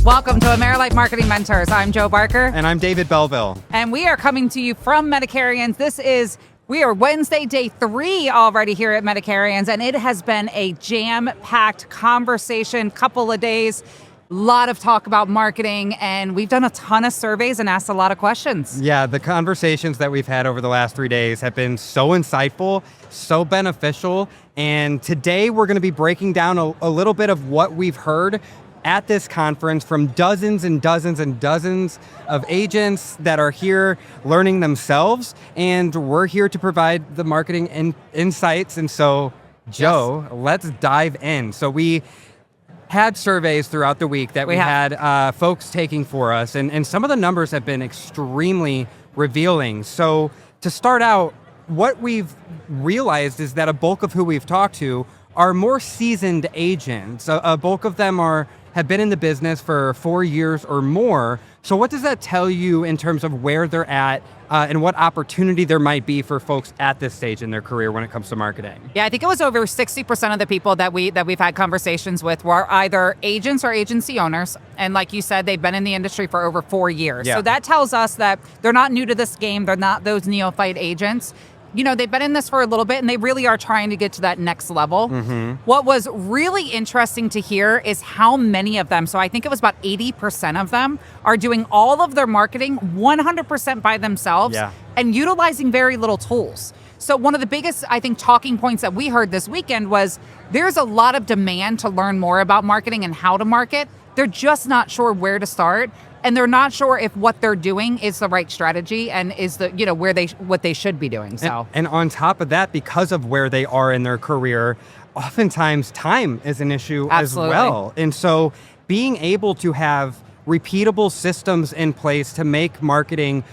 Welcome to AmeriLife Marketing Mentors. I'm Joe Barker. And I'm David Belleville. And we are coming to you from Medicarians. We are Wednesday, day 3 already here at Medicarians, and it has been a jam-packed conversation, couple of days. A lot of talk about marketing, and we've done a ton of surveys and asked a lot of questions. Yeah, the conversations that we've had over the last 3 days have been so insightful, so beneficial, and today we're going to be breaking down a little bit of what we've heard at this conference from dozens and dozens and dozens of agents that are here learning themselves, and we're here to provide the marketing insights. And so, Joe, Let's dive in. So we had surveys throughout the week that we had folks taking for us, and some of the numbers have been extremely revealing. So to start out, what we've realized is that a bulk of who we've talked to are more seasoned agents. A bulk of them have been in the business for 4 years or more. So what does that tell you in terms of where they're at and what opportunity there might be for folks at this stage in their career when it comes to marketing? Yeah, I think it was over 60% of the people that we've had conversations with were either agents or agency owners. And like you said, they've been in the industry for over 4 years. Yeah. So that tells us that they're not new to this game. They're not those neophyte agents. You know, they've been in this for a little bit, and they really are trying to get to that next level. Mm-hmm. What was really interesting to hear is how many of them, so I think it was about 80% of them, are doing all of their marketing 100% by themselves and utilizing very little tools. So one of the biggest, I think, talking points that we heard this weekend was there's a lot of demand to learn more about marketing and how to market. They're just not sure where to start. And they're not sure if what they're doing is the right strategy and is the, you know, what they should be doing. So, and on top of that, because of where they are in their career, oftentimes time is an issue as well. And so being able to have repeatable systems in place to make marketing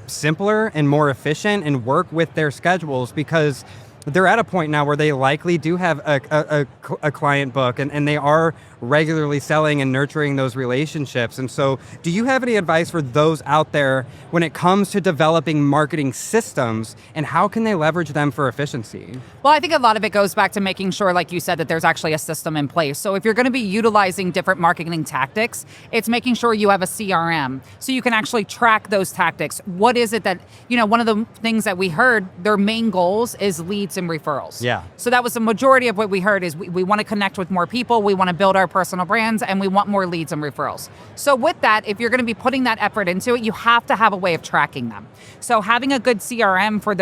simpler and more efficient and work with their schedules, because they're at a point now where they likely do have a client book and they are regularly selling and nurturing those relationships. And so do you have any advice for those out there when it comes to developing marketing systems, and how can they leverage them for efficiency? Well, I think a lot of it goes back to making sure, like you said, that there's actually a system in place. So if you're going to be utilizing different marketing tactics, it's making sure you have a CRM so you can actually track those tactics. What is it that, you know, one of the things that we heard, their main goals is leads and referrals. Yeah. So that was the majority of what we heard is we want to connect with more people, we want to build our personal brands, and we want more leads and referrals. So with that, if you're going to be putting that effort into it, you have to have a way of tracking them. So having a good CRM for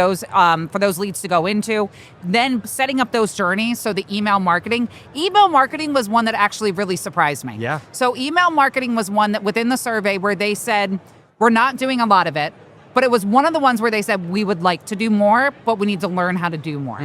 those leads to go into, then setting up those journeys. So the email marketing was one that actually really surprised me. Yeah. So email marketing was one that within the survey where they said, we're not doing a lot of it, but it was one of the ones where they said, we would like to do more, but we need to learn how to do more.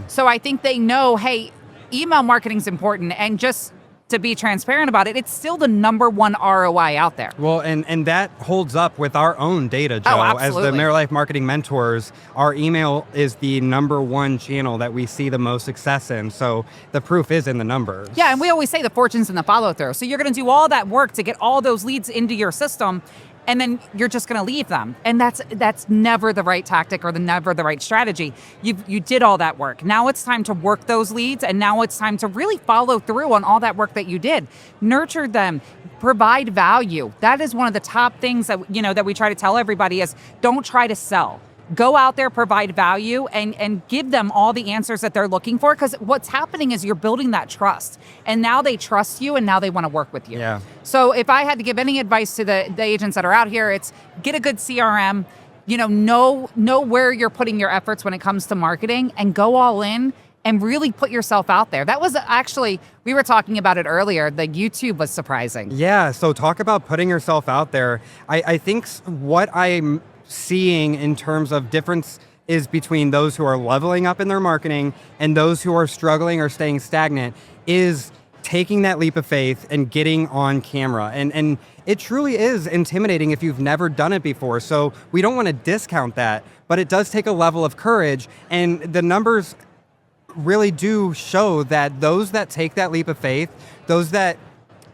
So I think they know, hey, email marketing is important, and just to be transparent about it, it's still the number one ROI out there. Well, and that holds up with our own data, Joe. As the AmeriLife Marketing Mentors, our email is the number one channel that we see the most success in. So the proof is in the numbers. Yeah, and we always say the fortune's in the follow through. So you're going to do all that work to get all those leads into your system, and then you're just going to leave them. And that's never the right tactic or never the right strategy. You did all that work. Now it's time to work those leads, and now it's time to really follow through on all that work that you did. Nurture them, provide value. That is one of the top things that, you know, that we try to tell everybody is don't try to sell. Go out there, provide value, and give them all the answers that they're looking for, because what's happening is you're building that trust. And now they trust you, and now they want to work with you. Yeah. So if I had to give any advice to the agents that are out here, it's get a good CRM, you know where you're putting your efforts when it comes to marketing, and go all in and really put yourself out there. That was actually, we were talking about it earlier, the YouTube was surprising. Yeah, so talk about putting yourself out there. I think what I'm seeing in terms of difference is between those who are leveling up in their marketing and those who are struggling or staying stagnant is taking that leap of faith and getting on camera. And it truly is intimidating if you've never done it before. So we don't want to discount that, but it does take a level of courage. And the numbers really do show that those that take that leap of faith, those that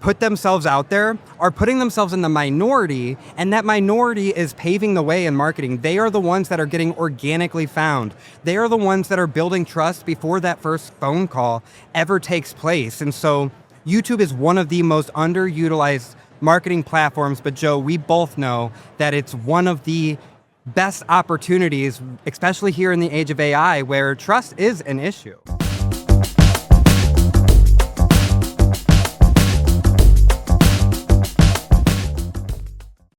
put themselves out there are putting themselves in the minority, and that minority is paving the way in marketing. They are the ones that are getting organically found. They are the ones that are building trust before that first phone call ever takes place. And so YouTube is one of the most underutilized marketing platforms, but Joe, we both know that it's one of the best opportunities, especially here in the age of AI, where trust is an issue.